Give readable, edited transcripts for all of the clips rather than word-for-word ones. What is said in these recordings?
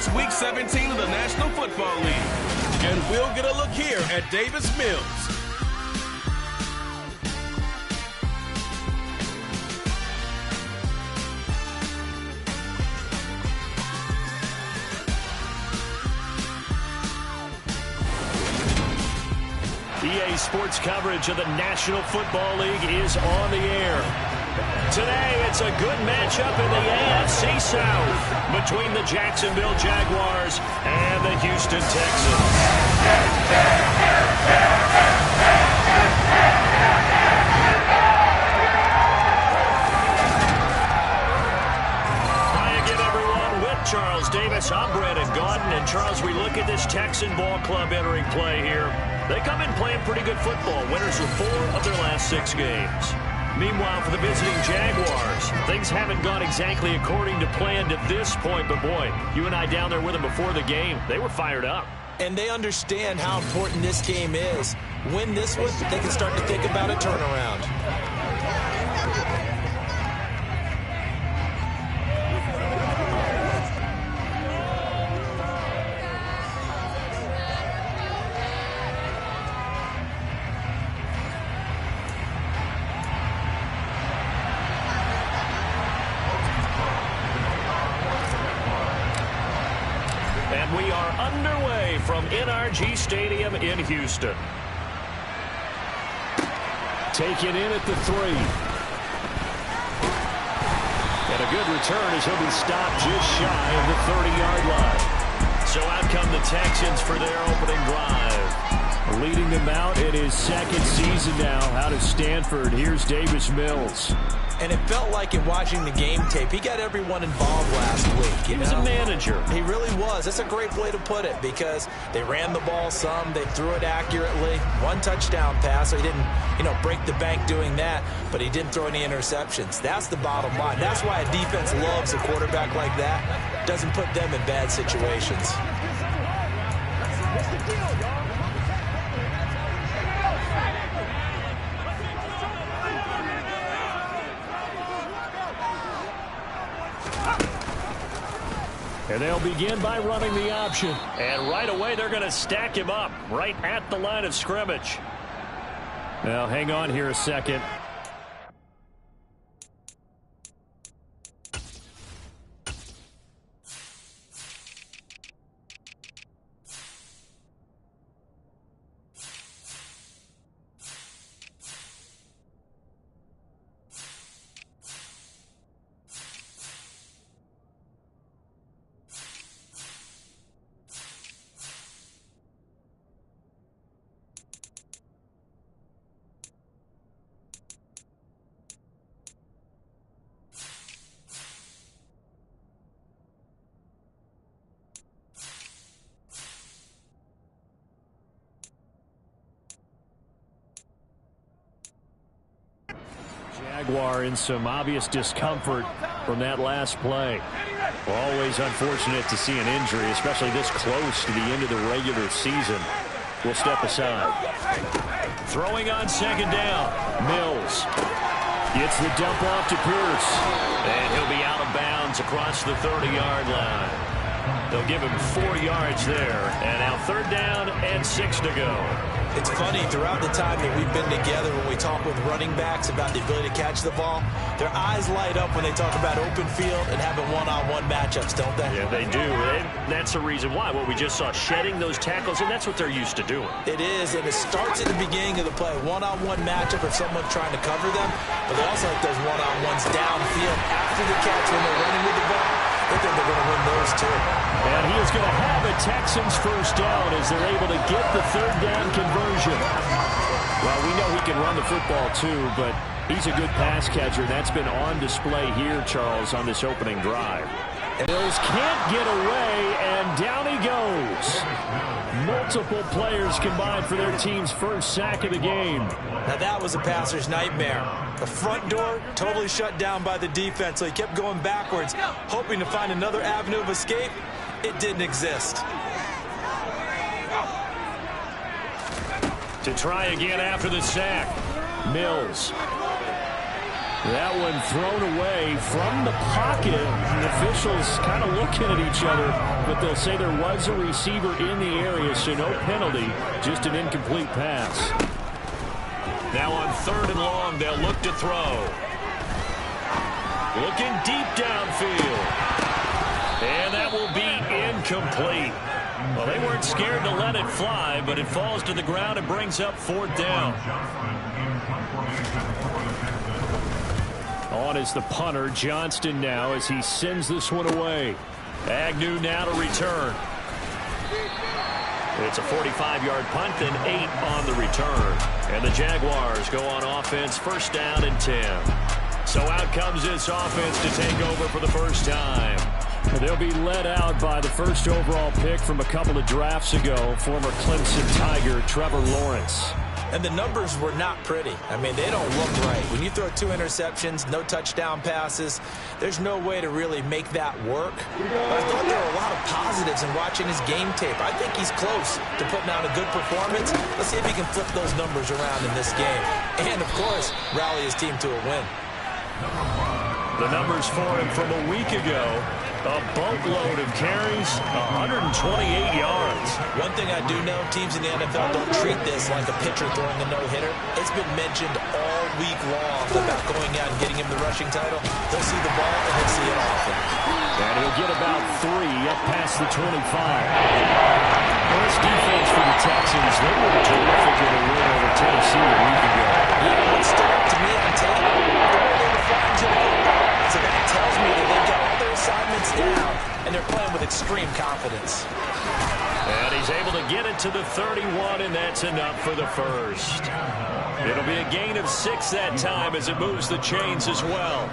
It's Week 17 of the National Football League. And we'll get a look here at Davis Mills. EA Sports coverage of the National Football League is on the air. Today, it's a good matchup in the AFC South between the Jacksonville Jaguars and the Houston Texans. Hi again, everyone. With Charles Davis, I'm Brandon Gaudin. And Charles, we look at this Texan ball club entering play here. They come in playing pretty good football. Winners of 4 of their last 6 games. Meanwhile, for the visiting Jaguars, things haven't gone exactly according to plan to this point. But, boy, you and I down there with them before the game, they were fired up. And they understand how important this game is. Win this one, they can start to think about a turnaround. We are underway from NRG Stadium in Houston. Taken in at the 3. And a good return as he'll be stopped just shy of the 30-yard line. So out come the Texans for their opening drive. Leading them out in his 2nd season now out of Stanford. Here's Davis Mills. And it felt like in watching the game tape, he got everyone involved last week. He was a manager. He really was. That's a great way to put it because they ran the ball some. They threw it accurately. 1 touchdown pass, so he didn't, break the bank doing that, but he didn't throw any interceptions. That's the bottom line. That's why a defense loves a quarterback like that. Doesn't put them in bad situations. And they'll begin by running the option. And right away, they're going to stack him up right at the line of scrimmage. Now, hang on here a second. Jaguar in some obvious discomfort from that last play. Always unfortunate to see an injury, especially this close to the end of the regular season. We'll step aside. Throwing on 2nd down. Mills gets the dump off to Pierce. And he'll be out of bounds across the 30-yard line. They'll give him 4 yards there. And now 3rd down and 6 to go. It's funny, throughout the time that we've been together, when we talk with running backs about the ability to catch the ball, their eyes light up when they talk about open field and having one-on-one matchups, don't they? Yeah, they do. And that's the reason why. Well, we just saw shedding those tackles, and that's what they're used to doing. It is, and it starts at the beginning of the play. One-on-one matchup if someone's trying to cover them, but they also like those one-on-ones downfield after the catch when they're running with the ball. I think they're going to win those too. And he is going to have a Texans 1st down as they're able to get the 3rd down conversion. Well, we know he can run the football too, but he's a good pass catcher. That's been on display here, Charles, on this opening drive. And Bills can't get away, and down he goes. Multiple players combined for their team's 1st sack of the game. Now that was a passer's nightmare. The front door totally shut down by the defense, so he kept going backwards, hoping to find another avenue of escape. It didn't exist. To try again after the sack. Mills. That one thrown away from the pocket. The officials kind of looking at each other, but they'll say there was a receiver in the area, so no penalty, just an incomplete pass. Now on 3rd and long, they'll look to throw. Looking deep downfield. And that will be incomplete. Well, they weren't scared to let it fly, but it falls to the ground and brings up 4th down. On is the punter, Johnston now, as he sends this one away. Agnew now to return. It's a 45-yard punt, then 8 on the return. And the Jaguars go on offense, 1st down and 10. So out comes this offense to take over for the first time. They'll be led out by the 1st overall pick from a couple of drafts ago, former Clemson Tiger Trevor Lawrence. And the numbers were not pretty. I mean, they don't look right. When you throw 2 interceptions, no touchdown passes, there's no way to really make that work. But I thought there were a lot of positives in watching his game tape. I think he's close to putting out a good performance. Let's see if he can flip those numbers around in this game. And, of course, rally his team to a win. The numbers for him from a week ago. A boatload of carries, 128 yards. One thing I do know, teams in the NFL don't treat this like a pitcher throwing a no-hitter. It's been mentioned all week long about going out and getting him the rushing title. They'll see the ball, and he'll see it often. And he'll get about 3 up past the 25. This defense for the Texans, they were terrific in a win over Tennessee a week ago. Even what stood out to me on tape, the way they were flying to the football. So that tells me that they've got all their assignments down, and they're playing with extreme confidence. And he's able to get it to the 31, and that's enough for the first. It'll be a gain of 6 that time as it moves the chains as well.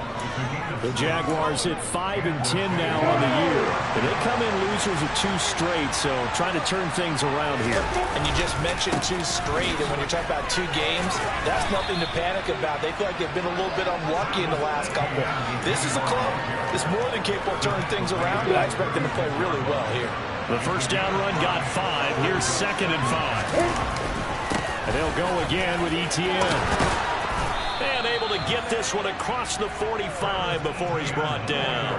The Jaguars hit 5 and 10 now on the year. And they come in losers of 2 straight, so trying to turn things around here. And you just mentioned 2 straight, and when you're talking about 2 games, that's nothing to panic about. They feel like they've been a little bit unlucky in the last couple. This is a club that's more than capable of turning things around, and I expect them to play really well here. The first down run got 5. Here's 2nd and 5. And they'll go again with Etienne. And able to get this one across the 45 before he's brought down.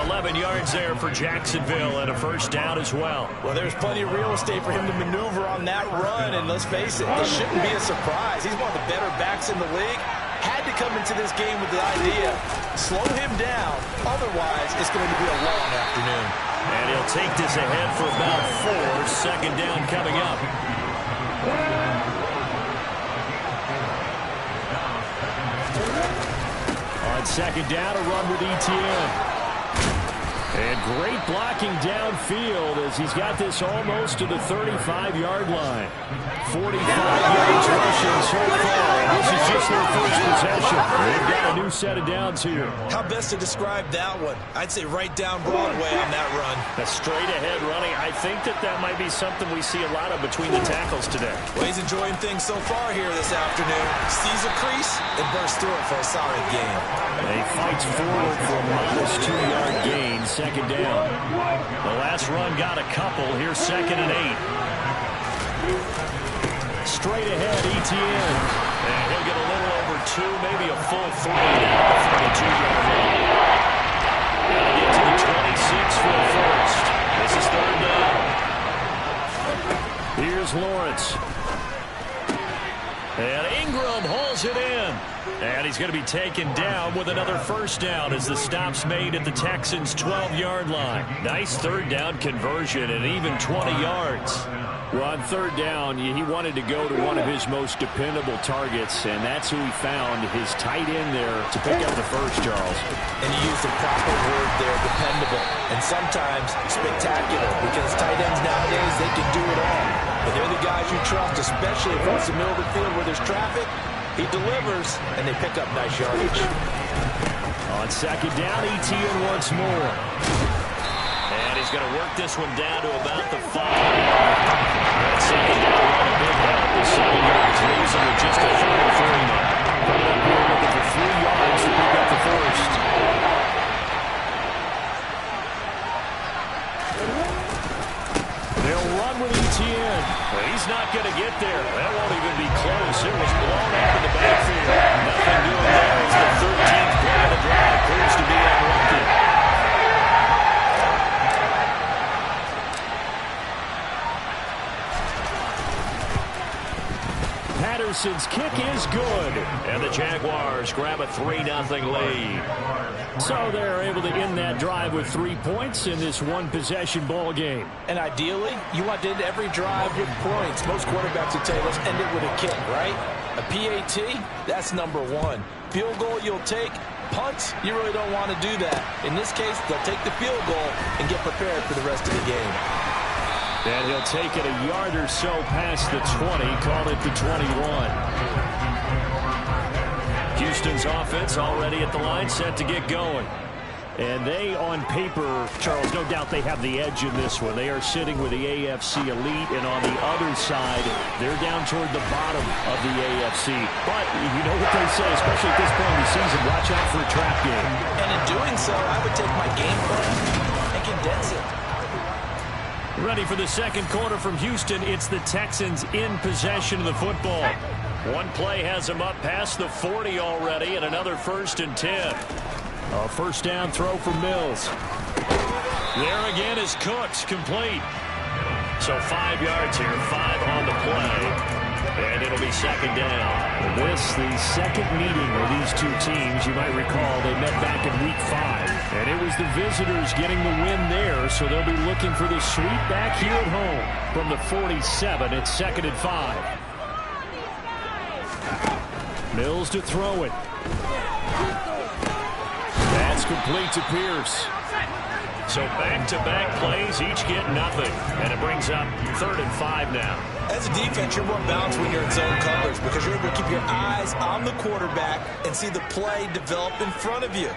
11 yards there for Jacksonville and a first down as well. Well, there's plenty of real estate for him to maneuver on that run, and let's face it, it shouldn't be a surprise. He's one of the better backs in the league. Had to come into this game with the idea, slow him down, otherwise it's going to be a long afternoon. And he'll take this ahead for about 4. 2nd down coming up. On 2nd down, a run with Etienne. And great blocking downfield as he's got this almost to the 35-yard line. 45 yards rushing so far. This is just their first possession. They've got a new set of downs here. How best to describe that one? I'd say right down Broadway on that run. That's straight ahead running. I think that might be something we see a lot of between the tackles today. Well, he's enjoying things so far here this afternoon. Sees a crease and bursts through it for a solid gain. And he fights forward for a modest 2-yard gain. 2nd down. The last run got a couple. Here's 2nd and 8. Straight ahead, Etienne. And he'll get a little over 2, maybe a full 3 now from the 2-yard line. Gotta get to the 26 for a first. This is 3rd down. Here's Lawrence. And Ingram hauls it in. And he's going to be taken down with another first down as the stop's made at the Texans' 12-yard line. Nice 3rd down conversion and even 20 yards. Well, on 3rd down, he wanted to go to one of his most dependable targets, and that's who he found, his tight end there, to pick up the first, Charles. And you used the proper word there, dependable, and sometimes spectacular, because tight ends nowadays, they can do it all. But they're the guys you trust, especially across the middle of the field where there's traffic. He delivers, and they pick up nice yardage. On 2nd down, Etienne once more. And he's going to work this one down to about the 5. That 2nd down run a big help. The 7 yards leaves him with just a 33 now. Coming up here looking for 3 yards to pick up the first. They'll run with Etienne. Well, he's not going to get there. That won't even be close. It was blown out of the backfield. Nothing doing there. It's the Texans kick is good. And the Jaguars grab a 3-0 lead. So they're able to end that drive with 3 points in this one-possession ball game. And ideally, you want to end every drive with points. Most quarterbacks would tell you, let's end it with a kick, right? A PAT, that's number one. Field goal you'll take. Punts, you really don't want to do that. In this case, they'll take the field goal and get prepared for the rest of the game. And he'll take it a yard or so past the 20, call it the 21. Houston's offense already at the line, set to get going. And they, on paper, Charles, no doubt they have the edge in this one. They are sitting with the AFC elite, and on the other side, they're down toward the bottom of the AFC. But you know what they say, especially at this point in the season, watch out for a trap game. And in doing so, I would take my game plan and condense it. Ready for the second quarter from Houston. It's the Texans in possession of the football. One play has them up past the 40 already, and another 1st and 10. A first down throw for Mills. There again is Cooks, complete. So 5 yards here, 5 on the play, and it'll be second down. This, the second meeting of these two teams. You might recall they met back in Week 5, and it was the visitors getting the win there, so they'll be looking for the sweep back here at home. From the 47, it's 2nd and 5. Mills to throw it. That's complete to Pierce. So back-to-back plays, each get nothing. And it brings up 3rd and 5 now. As a defense, you're more balanced when you're in zone coverage because you're able to keep your eyes on the quarterback and see the play develop in front of you.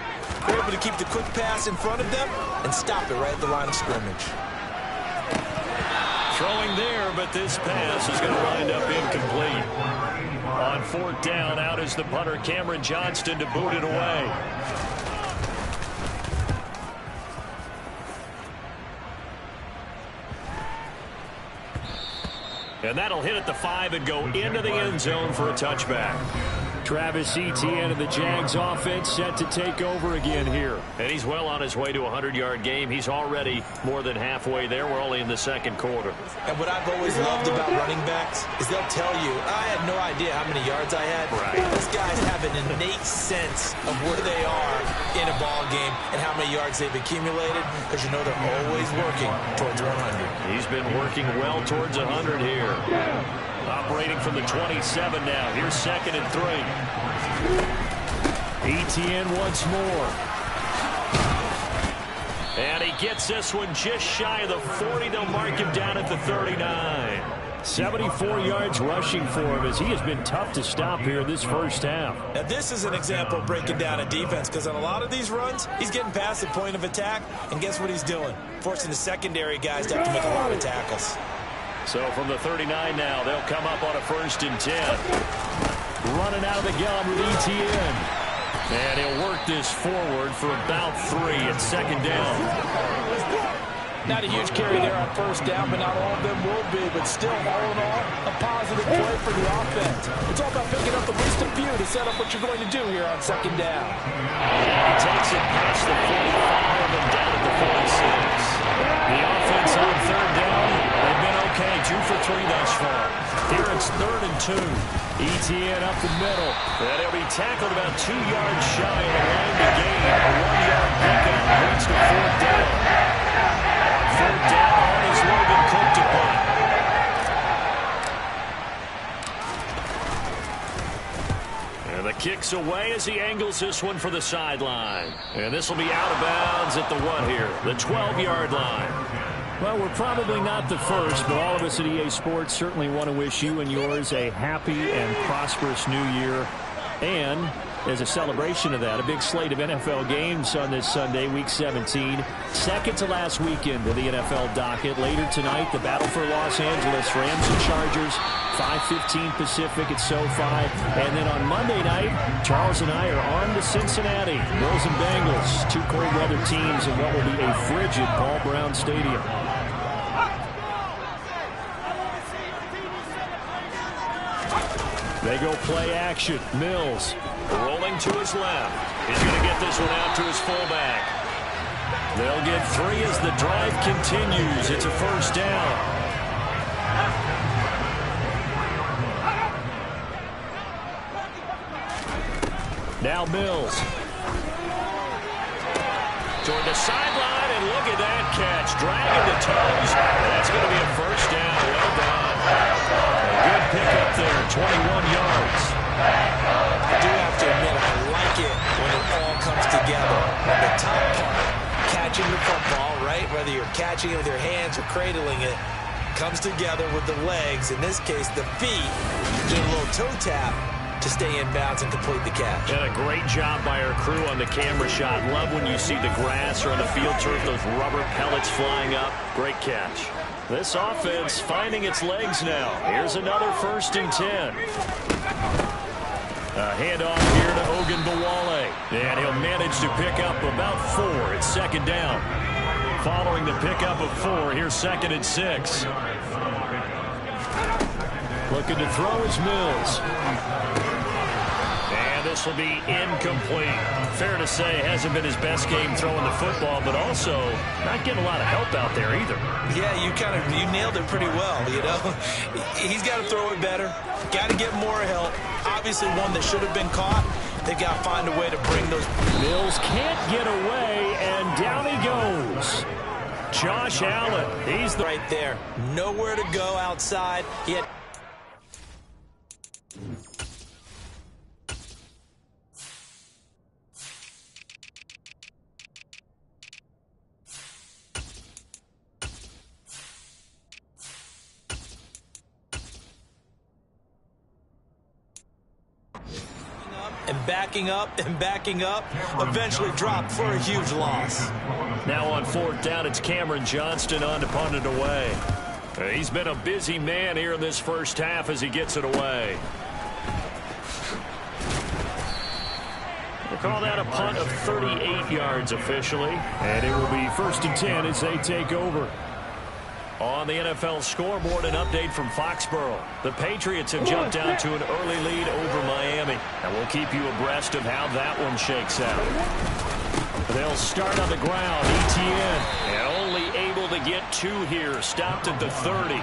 You're able to keep the quick pass in front of them and stop it right at the line of scrimmage. Throwing there, but this pass is going to wind up incomplete. On 4th down, out is the punter, Cameron Johnston, to boot it away. And that'll hit at the 5 and go into the end zone for a touchback. Travis Etienne of the Jags offense set to take over again here. And he's well on his way to a 100-yard game. He's already more than halfway there. We're only in the second quarter. And what I've always loved about running backs is they'll tell you, I had no idea how many yards I had. Right. These guys have an innate sense of where they are in a ball game and how many yards they've accumulated because you know they're always working towards 100. He's been working well towards 100 here. Operating from the 27 now. Here's 2nd and 3. Etienne once more. And he gets this one just shy of the 40. They'll mark him down at the 39. 74 yards rushing for him as he has been tough to stop here this first half. Now this is an example of breaking down a defense because on a lot of these runs, he's getting past the point of attack, and guess what he's doing? Forcing the secondary guys to have to make a lot of tackles. So from the 39 now, they'll come up on a 1st and 10. Running out of the gun with Etienne. And he'll work this forward for about 3 at 2nd down. Not a huge carry there on 1st down, but not all of them will be. But still, all in all, a positive play for the offense. It's all about picking up the least a few to set up what you're going to do here on 2nd down. He takes it past the 45 and down at the 46. The offense on 3rd down, they've been okay, 2 for 3 thus far. Here it's 3rd and 2. Etienne up the middle. And he'll be tackled about 2 yards shy of the line to gain. A 1-yard pickup brings to 4th down. On 4th down, on is Logan Cook to punt. And the kick's away as he angles this one for the sideline. And this will be out of bounds at the what here? The 12-yard line. Well, we're probably not the first, but all of us at EA Sports certainly want to wish you and yours a happy and prosperous new year. And as a celebration of that, a big slate of NFL games on this Sunday, Week 17. Second to last weekend of the NFL docket. Later tonight, the battle for Los Angeles, Rams and Chargers, 5:15 Pacific at SoFi. And then on Monday night, Charles and I are on to Cincinnati. Bills and Bengals, 2 cold weather teams in what will be a frigid Paul Brown Stadium. They go play action. Mills. Rolling to his left. He's going to get this one out to his fullback. They'll get 3 as the drive continues. It's a 1st down. Now Mills. Toward the sideline, and look at that catch. Dragging the toes. That's going to be a first down. Well done. A good pickup there, 21 yards. I do have to admit, I like it when it all comes together. On the top part, catching the football, right? Whether you're catching it with your hands or cradling it, comes together with the legs. In this case, the feet. Do a little toe tap to stay in bounds and complete the catch. And a great job by our crew on the camera shot. Love when you see the grass or on the field turf, those rubber pellets flying up. Great catch. This offense finding its legs now. Here's another 1st and 10. A handoff here to Ogunbowale. And he'll manage to pick up about 4. It's 2nd down. Following the pickup of 4, here's 2nd and 6. Looking to throw is Mills. And this will be incomplete. Fair to say, hasn't been his best game throwing the football, but also not getting a lot of help out there either. Yeah, you nailed it pretty well, you know. He's got to throw it better. Got to get more help. Obviously one that should have been caught. They've got to find a way to bring those. Mills can't get away, and down he goes. Josh Allen, he's right there. Nowhere to go outside. He had and backing up, eventually dropped for a huge loss. Now on 4th down, it's Cameron Johnston on to punt it away. He's been a busy man here in this first half as he gets it away. We'll call that a punt of 38 yards officially. And it will be 1st and 10 as they take over. On the NFL scoreboard, an update from Foxborough. The Patriots have jumped out to an early lead over Miami. And we'll keep you abreast of how that one shakes out. They'll start on the ground. Etienne, and only able to get 2 here. Stopped at the 30.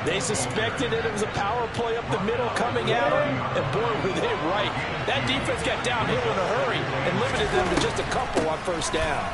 They suspected it was a power play up the middle coming at them. And boy, were they right. That defense got downhill in a hurry and limited them to just a couple on 1st down.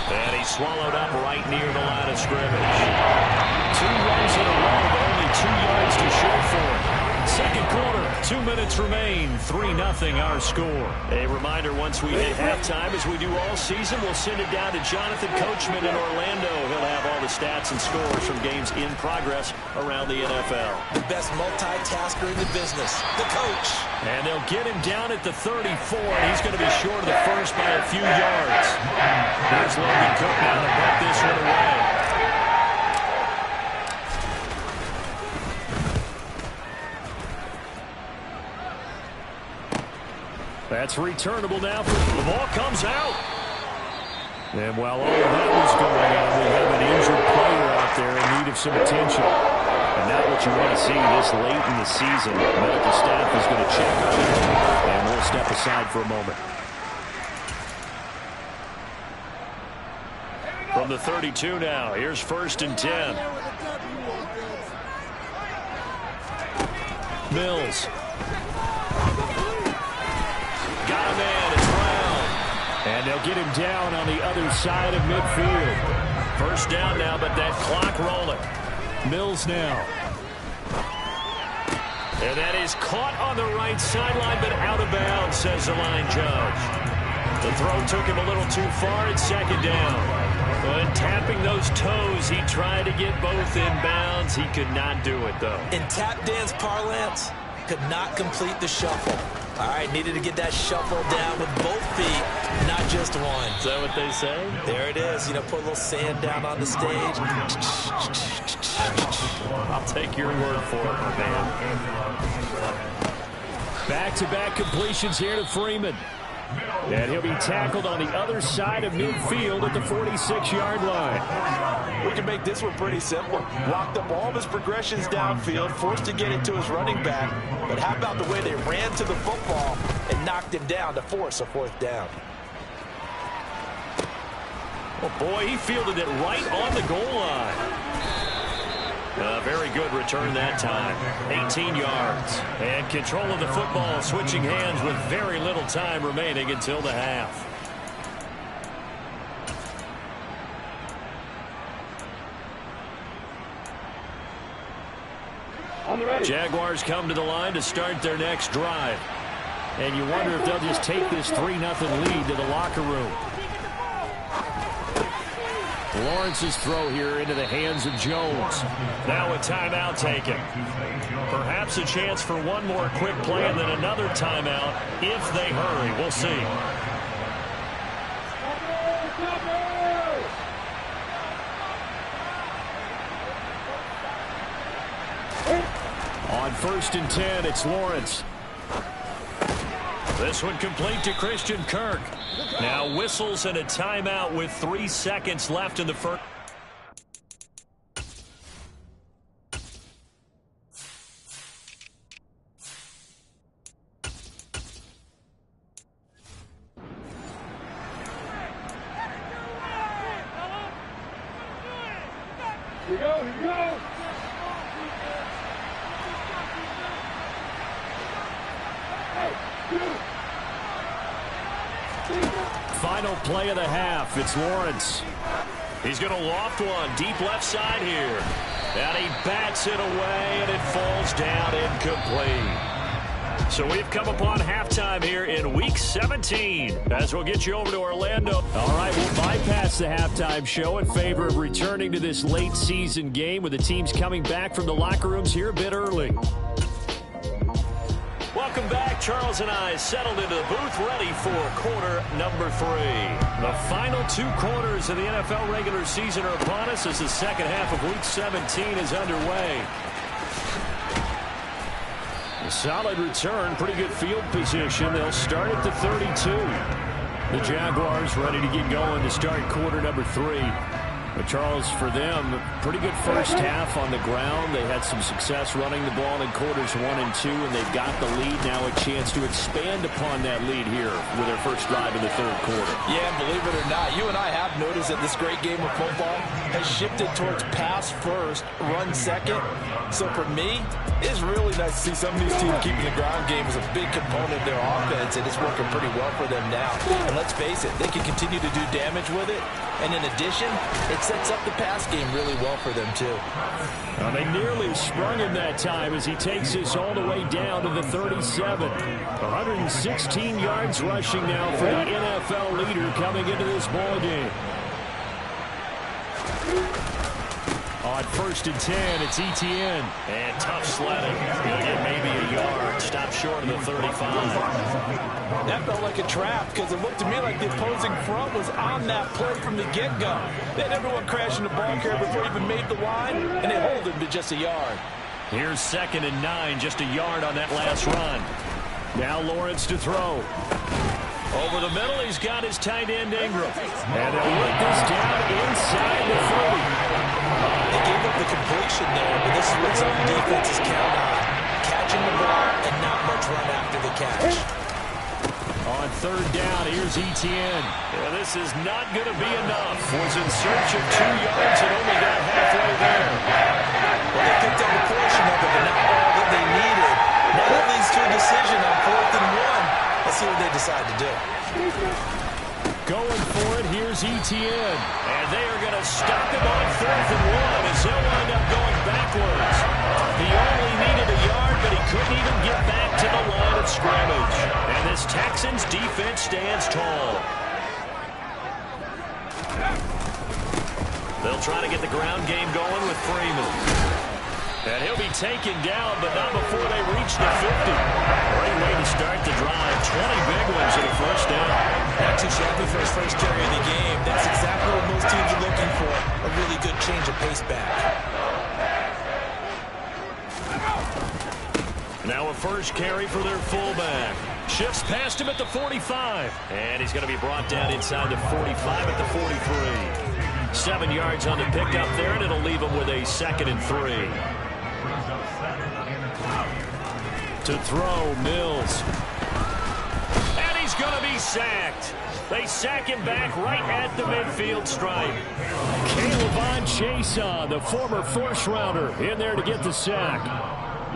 And he swallowed up right near the line of scrimmage. 2 runs in a row, but only 2 yards to show for it. 2nd quarter, 2 minutes remain, 3-0 our score. A reminder, once we hit halftime, as we do all season, we'll send it down to Jonathan Coachman in Orlando. He'll have all the stats and scores from games in progress around the NFL. The best multitasker in the business, the coach. And they'll get him down at the 34, and he's going to be short of the first by a few yards. Here's Logan Cook now to put this one away. That's returnable now. The ball comes out. And while all of that was going on, we have an injured player out there in need of some attention. And not what you want to see this late in the season. The medical staff is going to check on him, and we'll step aside for a moment. From the 32 now, here's 1st and 10. Mills. Got a man, it's Brown. And they'll get him down on the other side of midfield. 1st down now, but that clock rolling. Mills now. And that is caught on the right sideline, but out of bounds, says the line judge. The throw took him a little too far. It's 2nd down. But tapping those toes, he tried to get both in bounds. He could not do it, though. In tap dance parlance, could not complete the shuffle. All right, needed to get that shuffle down with both feet, not just one. Is that what they say? There it is. You know, put a little sand down on the stage. I'll take your word for it, man. Back-to-back completions here to Freeman. And he'll be tackled on the other side of midfield at the 46-yard line. We can make this one pretty simple. Locked up all of his progressions downfield, forced to get it to his running back. But how about the way they ran to the football and knocked him down to force a 4th down? Oh, boy, he fielded it right on the goal line. A very good return that time. 18 yards. And control of the football switching hands with very little time remaining until the half. Jaguars come to the line to start their next drive. And you wonder if they'll just take this 3-0 lead to the locker room. Lawrence's throw here into the hands of Jones. Now a timeout taken. Perhaps a chance for one more quick play and then another timeout if they hurry. We'll see. On 1st and 10, it's Lawrence. This one complete to Christian Kirk. Now whistles and a timeout with 3 seconds left in the first. Here we go, here we go. Final play of the half. It's Lawrence. He's going to loft one deep left side here. And he bats it away, and it falls down incomplete. So we've come upon halftime here in Week 17 as we'll get you over to Orlando. All right, we'll bypass the halftime show in favor of returning to this late season game with the teams coming back from the locker rooms here a bit early. Welcome back. Charles and I settled into the booth ready for quarter number 3. The final 2 quarters of the NFL regular season are upon us as the second half of Week 17 is underway. A solid return, pretty good field position. They'll start at the 32. The Jaguars ready to get going to start quarter number 3. But Charles, for them, pretty good first half on the ground. They had some success running the ball in quarters 1 and 2, and they've got the lead now, a chance to expand upon that lead here with their first drive in the 3rd quarter. Yeah, believe it or not, you and I have noticed that this great game of football has shifted towards pass first, run second. So for me, it's really nice to see some of these teams keeping the ground game as a big component of their offense, and it's working pretty well for them now. And let's face it, they can continue to do damage with it. And in addition, it sets up the pass game really well for them, too. Well, they nearly sprung him that time as he takes this all the way down to the 37. 116 yards rushing now for the NFL leader coming into this ball game. On 1st and 10, it's Etienne. And tough sledding. Going to get maybe a yard. Stop short of the 35. That felt like a trap because it looked to me like the opposing front was on that play from the get-go. They had everyone crashing the ball carrier before he even made the line, and they hold him to just a yard. Here's 2nd and 9, just a yard on that last run. Now Lawrence to throw. Over the middle, he's got his tight end Ingram. And they'll work this down inside the 30. They gave up the completion there, but this is what zone defenses count on. Catching the ball and not much run after the catch. On 3rd down, here's Etienne. Yeah, this is not going to be enough. Was in search of 2 yards and only got halfway there. Well, they picked up a portion of it, but not all that they needed. Now that leads to a decision on 4th and 1. Let's see what they decide to do. Going for it, here's Etienne. And they are going to stop him on 4th and 1 as he'll wind up going backwards. He only needed a yard, but he couldn't even get back to the line of scrimmage. And this Texans defense stands tall. They'll try to get the ground game going with Freeman. And he'll be taken down, but not before they reach the 50. Great way to start the drive. 20 big ones and a first down. Not too shabby for his first carry of the game. That's exactly what most teams are looking for. A really good change of pace back. Now a first carry for their fullback. Shifts past him at the 45. And he's going to be brought down inside the 45 at the 43. 7 yards on the pickup there, and it'll leave him with a 2nd and 3. To throw, Mills. And he's going to be sacked. They sack him back right at the midfield stripe. Caleb Chason, the former first-rounder, in there to get the sack.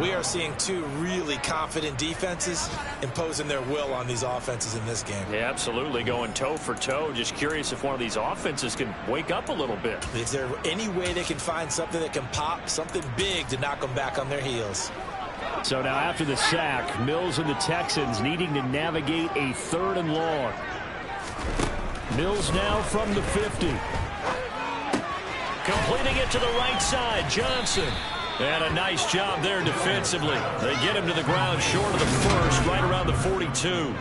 We are seeing two really confident defenses imposing their will on these offenses in this game. Yeah, absolutely, going toe for toe. Just curious if one of these offenses can wake up a little bit. Is there any way they can find something that can pop, something big to knock them back on their heels? So now after the sack, Mills and the Texans needing to navigate a 3rd and long. Mills now from the 50. Completing it to the right side, Johnson. And a nice job there defensively. They get him to the ground short of the first, right around the 42.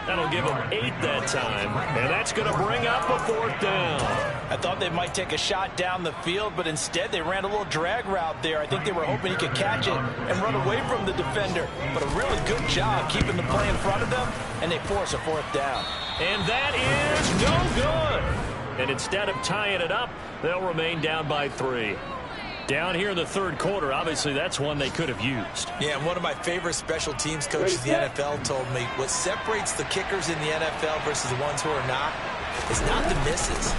That'll give them 8 that time, and that's going to bring up a 4th down. I thought they might take a shot down the field, but instead they ran a little drag route there. I think they were hoping he could catch it and run away from the defender. But a really good job keeping the play in front of them, and they force a 4th down. And that is no good. And instead of tying it up, they'll remain down by 3. Down here in the 3rd quarter, obviously that's one they could have used. Yeah, and one of my favorite special teams coaches in the NFL told me what separates the kickers in the NFL versus the ones who are not is not the misses.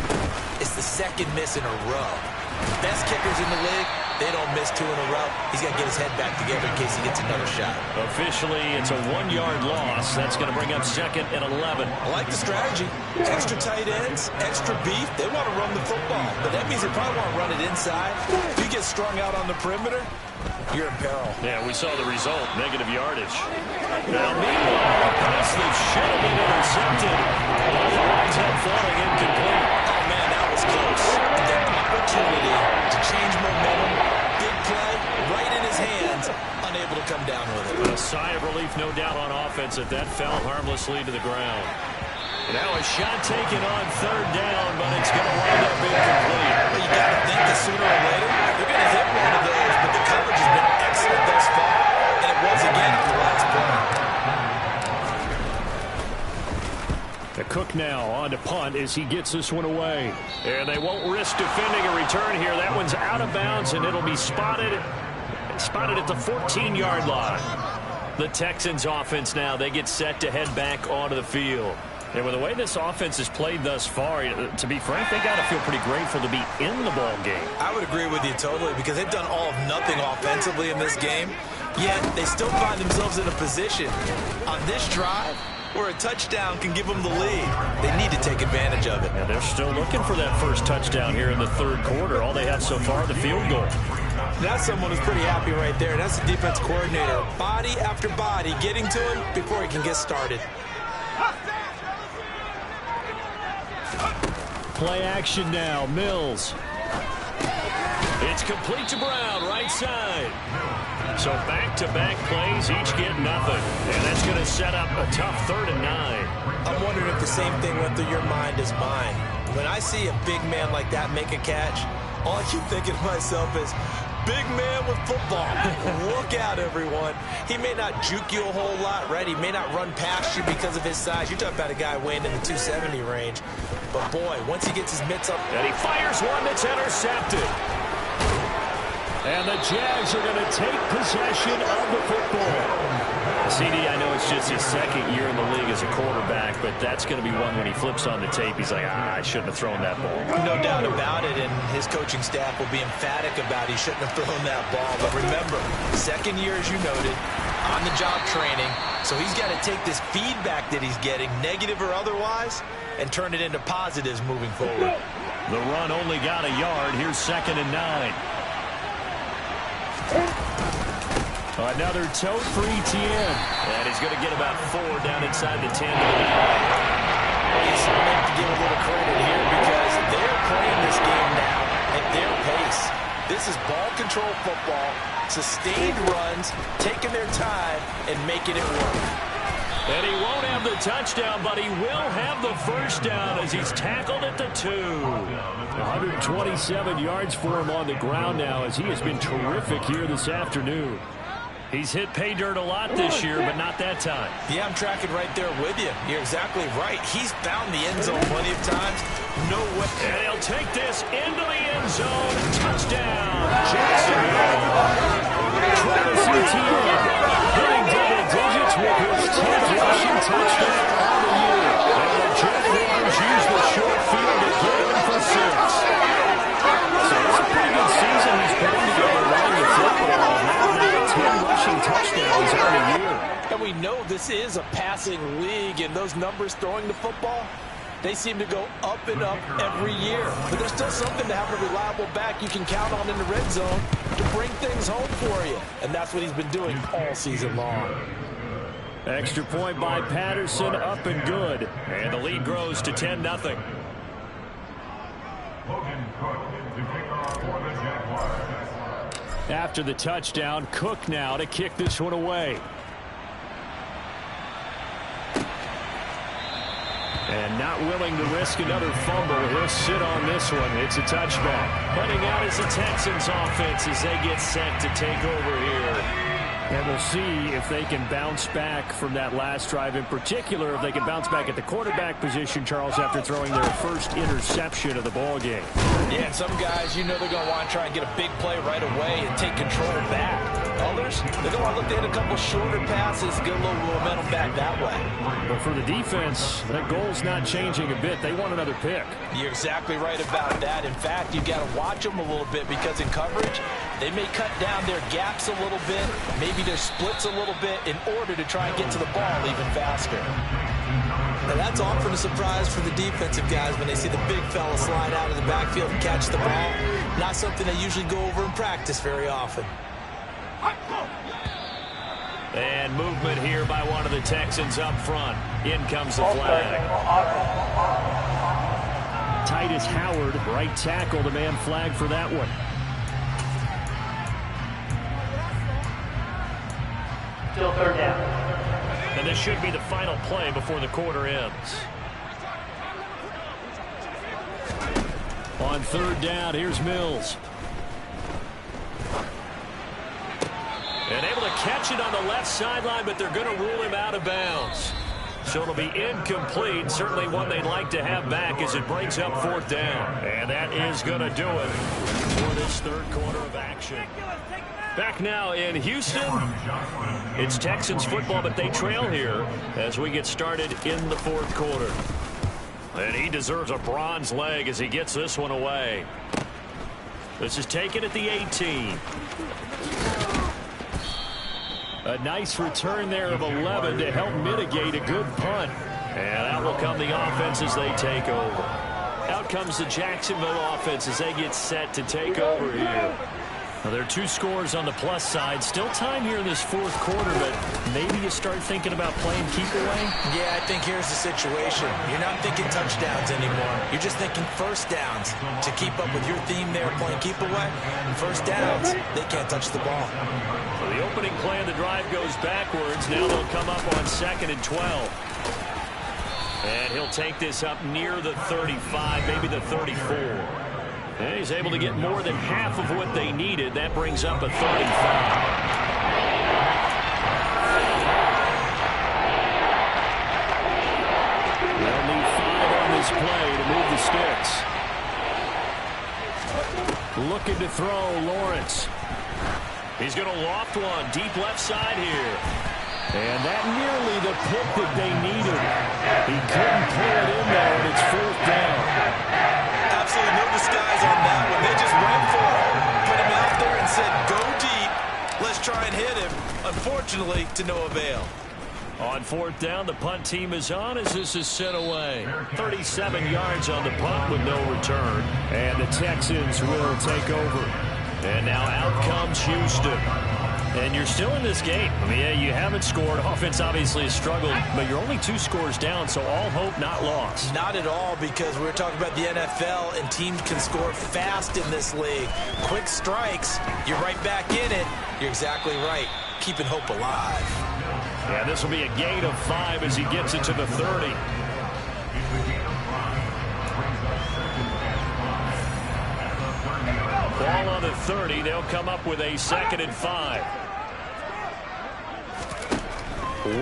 It's the second miss in a row. The best kickers in the league, they don't miss 2 in a row. He's got to get his head back together in case he gets another shot. Officially, it's a 1-yard loss. That's going to bring up 2nd and 11. I like the strategy. Extra tight ends, extra beef. They want to run the football, but that means they probably want to run it inside. If you get strung out on the perimeter, you're in peril. Yeah, we saw the result, negative yardage. Now, meanwhile, a pass that should have been intercepted. It winds up falling incomplete. Oh, man, that was close. That opportunity to change momentum, big play, right in his hands, unable to come down with it. A sigh of relief, no doubt, on offense that fell harmlessly to the ground. Now a shot taken on 3rd down, but it's going to wind up incomplete. Well, you got to think that sooner or later they're going to hit one of those, but the coverage has been excellent thus far, and it was again at the last play. The Cook now on to punt as he gets this one away. And they won't risk defending a return here. That one's out of bounds, and it'll be spotted at the 14-yard line. The Texans offense now, they get set to head back onto the field. And with the way this offense has played thus far, to be frank, they got to feel pretty grateful to be in the ball game. I would agree with you totally because they've done all of nothing offensively in this game, yet they still find themselves in a position on this drive where a touchdown can give them the lead. They need to take advantage of it. And they're still looking for that first touchdown here in the 3rd quarter. All they have so far, the field goal. That's someone who's pretty happy right there. That's the defense coordinator. Body after body getting to him before he can get started. Play action now, Mills. It's complete to Brown, right side. So back-to-back plays, each get nothing. And that's going to set up a tough 3rd and 9. I'm wondering if the same thing went through your mind as mine. When I see a big man like that make a catch, all I keep thinking to myself is, big man with football. Look out, everyone. He may not juke you a whole lot, right? He may not run past you because of his size. You're talking about a guy weighing in the 270 range. But, boy, once he gets his mitts up. And he fires one that's intercepted. And the Jags are going to take possession of the football. CD, I know it's just his 2nd year in the league as a quarterback, but that's going to be one when he flips on the tape. He's like, I shouldn't have thrown that ball. No doubt about it, and his coaching staff will be emphatic about he shouldn't have thrown that ball. But remember, 2nd year, as you noted, on-the-job training. So he's got to take this feedback that he's getting, negative or otherwise, and turn it into positives moving forward. The run only got a yard. Here's 2nd and 9. Another tote for ETN. And he's going to get about 4 down inside the 10 to the 9. You certainly have to give a little credit here because they're playing this game now at their pace. This is ball control football, sustained runs, taking their time, and making it work. And he won't have the touchdown, but he will have the first down as he's tackled at the 2. 127 yards for him on the ground now as he has been terrific here this afternoon. He's hit pay dirt a lot this year, but not that time. Yeah, I'm tracking right there with you. You're exactly right. He's found the end zone plenty of times. No way. And he'll take this into the end zone. Touchdown, Jacksonville. Travis Etienne hitting double digits with his 10th rushing touchdown of the year. know this is a passing league, and those numbers throwing the football, they seem to go up and up every year. But there's still something to have a reliable back you can count on in the red zone to bring things home for you. And that's what he's been doing all season long. Extra point by Patterson, up and good. And the lead grows to 10-0. After the touchdown, Cook now to kick this one away. And not willing to risk another fumble. He'll sit on this one. It's a touchback. Heading out is the Texans offense as they get set to take over here. And we'll see if they can bounce back from that last drive. In particular, if they can bounce back at the quarterback position, Charles, after throwing their first interception of the ball game. Yeah, and some guys, you know they're going to want to try and get a big play right away and take control back. Others, they're going to want to look to hit a couple shorter passes, get a little momentum back that way. But for the defense, that goal's not changing a bit. They want another pick. You're exactly right about that. In fact, you've got to watch them a little bit because in coverage, they may cut down their gaps a little bit, maybe their splits a little bit in order to try and get to the ball even faster. Now that's often a surprise for the defensive guys when they see the big fella slide out of the backfield and catch the ball. Not something they usually go over in practice very often. And movement here by one of the Texans up front. In comes the flag. Titus Howard, right tackle, the man flag for that one. Still third down. And this should be the final play before the quarter ends. On third down, here's Mills. And able to catch it on the left sideline, but they're going to rule him out of bounds. So it'll be incomplete. Certainly one they'd like to have back as it brings up fourth down. And that is going to do it for this third quarter of action. Back now in Houston, it's Texans football, but they trail here as we get started in the fourth quarter. And he deserves a bronze leg as he gets this one away. This is taken at the 18. A nice return there of 11 to help mitigate a good punt. And out will come the offense as they take over. Out comes the Jacksonville offense as they get set to take over here. Now, there are two scores on the plus side. Still time here in this fourth quarter, but maybe you start thinking about playing keep away? Yeah, I think here's the situation. You're not thinking touchdowns anymore. You're just thinking first downs. To keep up with your theme there, playing keep away, first downs, they can't touch the ball. So the opening play of the drive goes backwards. Now they'll come up on 2nd and 12. And he'll take this up near the 35, maybe the 34. And he's able to get more than half of what they needed. That brings up a 35. They'll need 5 on this play to move the sticks. Looking to throw, Lawrence. He's going to loft one deep left side here. And that nearly the pick that they needed. He couldn't pull it in there, and it's fourth down. Absolutely no disguise on that one. They just went for it. Put him out there and said, go deep. Let's try and hit him. Unfortunately, to no avail. On fourth down, the punt team is on as this is sent away. 37 yards on the punt with no return. And the Texans will take over. And now out comes Houston. And you're still in this game. I mean, yeah, you haven't scored. Offense obviously has struggled, but you're only 2 scores down, so all hope not lost. Not at all, because we're talking about the NFL, and teams can score fast in this league. Quick strikes, you're right back in it. You're exactly right. Keeping hope alive. Yeah, this will be a gain of 5 as he gets it to the 30. Ball on the 30. They'll come up with a 2nd and 5.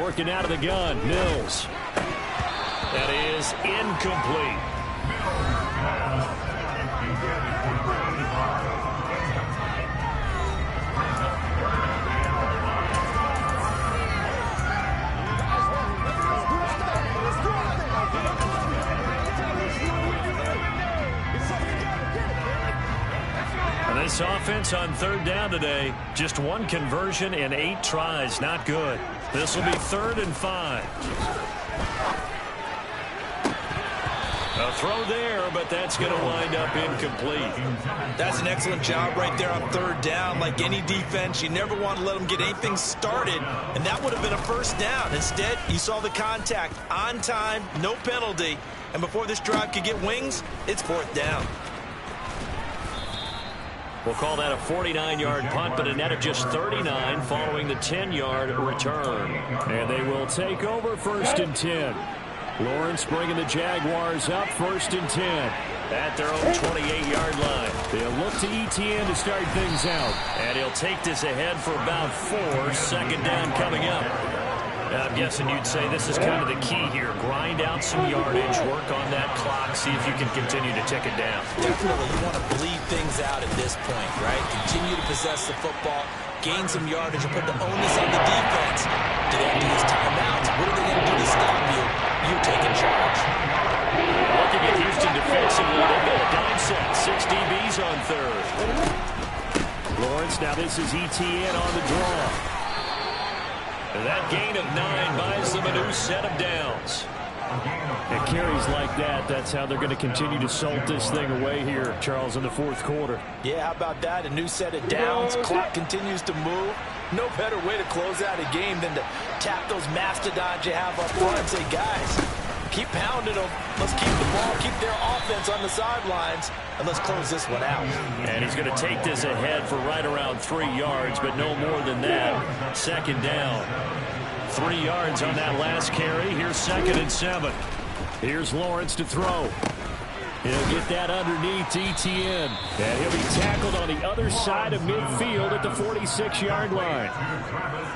Working out of the gun, Mills. That is incomplete. This offense on third down today, just 1 conversion in 8 tries. Not good. This will be 3rd and 5. A throw there, but that's going to wind up incomplete. That's an excellent job right there on 3rd down. Like any defense, you never want to let them get anything started, and that would have been a 1st down. Instead, you saw the contact on time, no penalty, and before this drive could get wings, it's 4th down. We'll call that a 49-yard punt, but a net of just 39 following the 10-yard return. And they will take over 1st and 10. Lawrence bringing the Jaguars up 1st and 10. At their own 28-yard line. They'll look to ETN to start things out. And he'll take this ahead for about 4. 2nd down coming up. I'm guessing you'd say this is kind of the key here. Grind out some yardage, work on that clock, see if you can continue to tick it down. Definitely, you want to bleed things out at this point, right? Continue to possess the football, gain some yardage, and put the onus on the defense. Do they have to use timeouts? What are they going to do to stop you? You taking charge. Looking at Houston defensively, they've got a dime set. 6 DBs on 3rd. Lawrence, now this is ETN on the draw. That gain of 9 buys them a new set of downs. And carries like that, that's how they're going to continue to salt this thing away here, Charles, in the 4th quarter. Yeah, how about that? A new set of downs. Clock continues to move. No better way to close out a game than to tap those mastodons you have up front and say, guys, keep pounding them. Let's keep the ball, keep their offense on the sidelines, and let's close this one out. And he's going to take this ahead for right around 3 yards, but no more than that. 2nd down. 3 yards on that last carry. Here's 2nd and 7. Here's Lawrence to throw. He'll get that underneath to ETN. And he'll be tackled on the other side of midfield at the 46-yard line.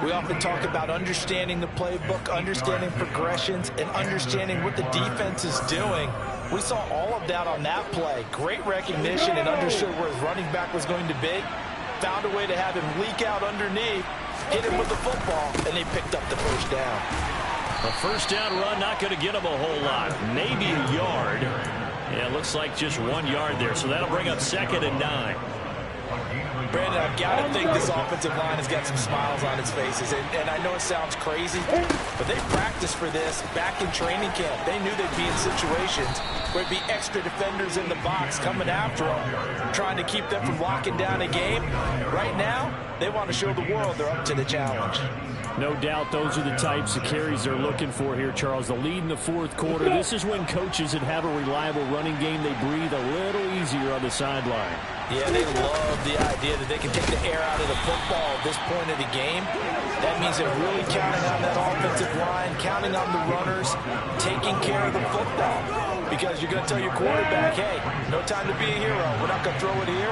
We often talk about understanding the playbook, understanding progressions, and understanding what the defense is doing. We saw all of that on that play. Great recognition and understood where his running back was going to be. Found a way to have him leak out underneath, hit him with the football, and they picked up the 1st down. A 1st down run not going to get him a whole lot. Maybe a yard. Yeah, it looks like just 1 yard there, so that'll bring up 2nd and 9. Brandon, I've got to think this offensive line has got some smiles on its faces. And I know it sounds crazy, but they practiced for this back in training camp. They knew they'd be in situations where it'd be extra defenders in the box coming after them, trying to keep them from locking down a game. Right now, they want to show the world they're up to the challenge. No doubt those are the types of carries they're looking for here, Charles. The lead in the 4th quarter. This is when coaches that have a reliable running game, they breathe a little easier on the sideline. Yeah, they love the idea that they can take the air out of the football at this point of the game. That means they're really counting on that offensive line, counting on the runners, taking care of the football. Because you're going to tell your quarterback, hey, no time to be a hero. We're not going to throw it here.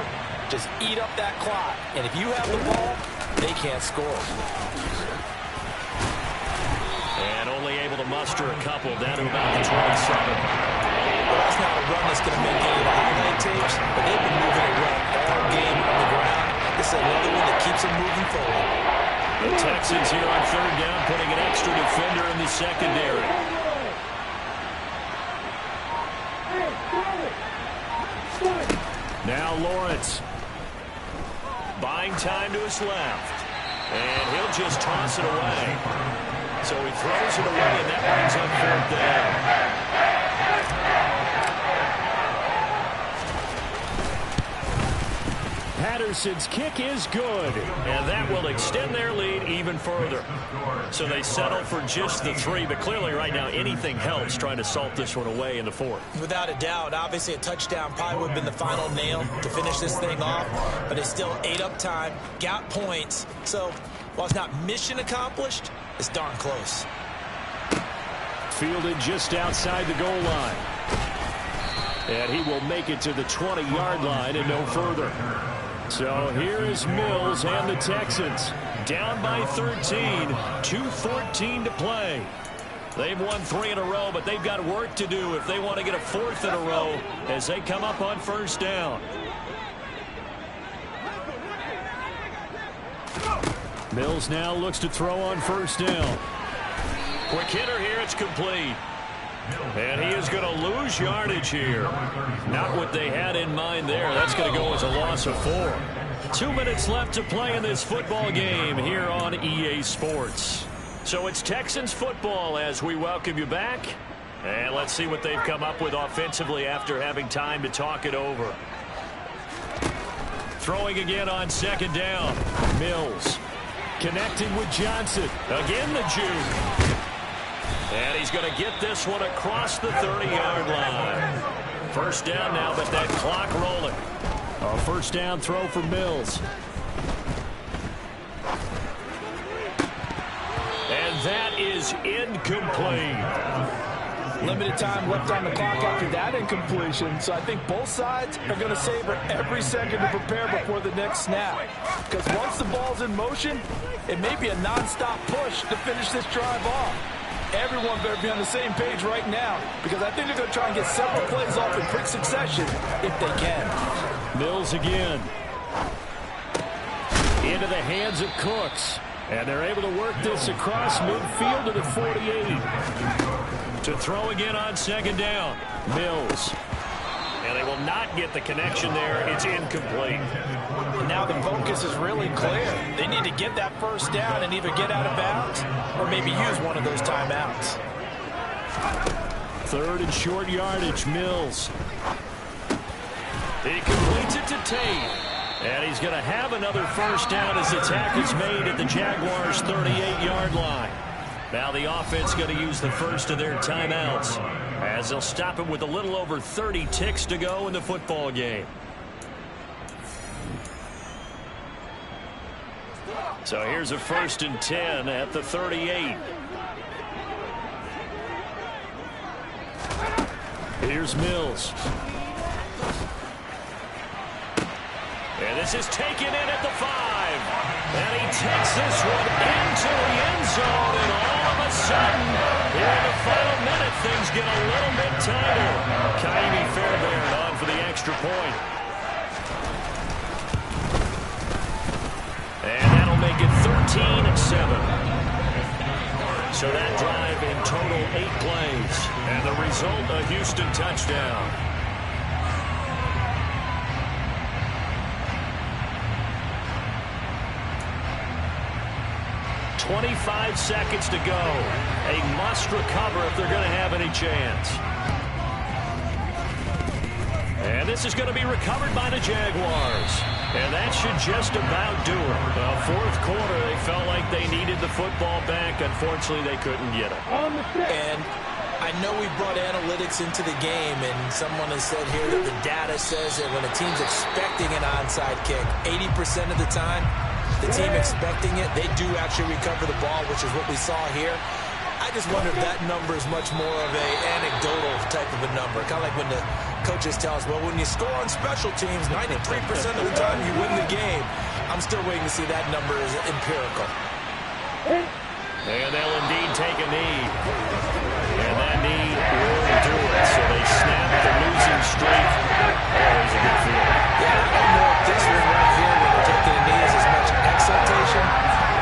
Just eat up that clock. And if you have the ball, they can't score. And only able to muster a couple down to about the 27. Well, that's not a run that's going to make any of the highlight tapes, but they've been moving it around all game on the ground. This is another one that keeps them moving forward. The Texans here on 3rd down, putting an extra defender in the secondary. Now Lawrence. Buying time to his left. And he'll just toss it away. So he throws it away, and that brings up 4th down. Patterson's kick is good. And that will extend their lead even further. So they settle for just the 3, but clearly right now anything helps trying to salt this one away in the 4th. Without a doubt, obviously a touchdown probably would have been the final nail to finish this thing off, but they still ate up time, got points. So while it's not mission accomplished, it's darn close. Fielded just outside the goal line. And he will make it to the 20-yard line and no further. So here is Mills and the Texans. Down by 13, 2:14 to play. They've won 3 in a row, but they've got work to do if they want to get a 4th in a row as they come up on 1st down. Mills now looks to throw on 1st down. Quick hitter here, it's complete. And he is going to lose yardage here. Not what they had in mind there. That's going to go as a loss of 4. 2 minutes left to play in this football game here on EA Sports. So it's Texans football as we welcome you back. And let's see what they've come up with offensively after having time to talk it over. Throwing again on second down. Mills connecting with Johnson. Again the juke. And he's going to get this one across the 30-yard line. First down now, but that clock rolling. A first down throw for Mills. And that is incomplete. Limited time left on the clock after that incompletion, so I think both sides are going to savor every second to prepare before the next snap. Because once the ball's in motion, it may be a non-stop push to finish this drive off. Everyone better be on the same page right now, because I think they're going to try and get several plays off in quick succession if they can. Mills again. Into the hands of Cooks. And they're able to work this across midfield to the 48. To throw again on second down. Mills. And they will not get the connection there. It's incomplete. And now the focus is really clear. They need to get that first down and either get out of bounds or maybe use one of those timeouts. Third and short yardage. Mills. He completes it to Tate. And he's going to have another first down as the tackle's made at the Jaguars' 38-yard line. Now the offense going to use the first of their timeouts as they'll stop it with a little over 30 ticks to go in the football game. So here's a 1st and 10 at the 38. Here's Mills. And this is taken in at the 5. And he takes this one into the end zone. And all of a sudden, here in the final minute, things get a little bit tighter. Kaimi Fairbairn on for the extra point. And that'll make it 13-7. So that drive in total 8 plays. And the result, a Houston touchdown. 25 seconds to go. A must recover if they're going to have any chance. And this is going to be recovered by the Jaguars. And that should just about do it. Fourth quarter, they felt like they needed the football back. Unfortunately, they couldn't get it. And I know we brought analytics into the game, and someone has said here that the data says that when a team's expecting an onside kick, 80% of the time, the team expecting it, they do actually recover the ball, which is what we saw here. I just wonder if that number is much more of an anecdotal type of a number. Kind of like when the coaches tell us, well, when you score on special teams, 93% of the time you win the game. I'm still waiting to see that number is empirical. And they'll indeed take a knee. And that knee will do it. So they snap the losing streak. Always a good feeling. Yeah, I don't know if this one right here, when they're taking a knee, is as much exultation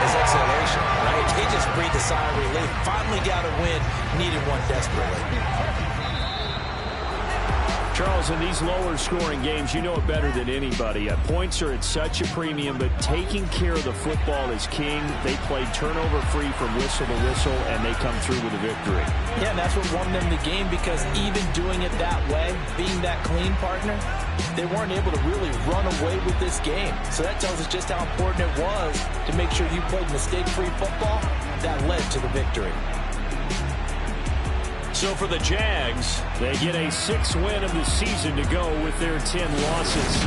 as exhalation, right? He just breathed a sigh of relief. Finally got a win. Needed one desperately. Charles, in these lower-scoring games, you know it better than anybody. Points are at such a premium, but taking care of the football is king. They played turnover-free from whistle to whistle, and they come through with a victory. Yeah, and that's what won them the game, because even doing it that way, being that clean partner, they weren't able to really run away with this game. So that tells us just how important it was to make sure you played mistake-free football. That led to the victory. So for the Jags, they get a 6th win of the season to go with their 10 losses.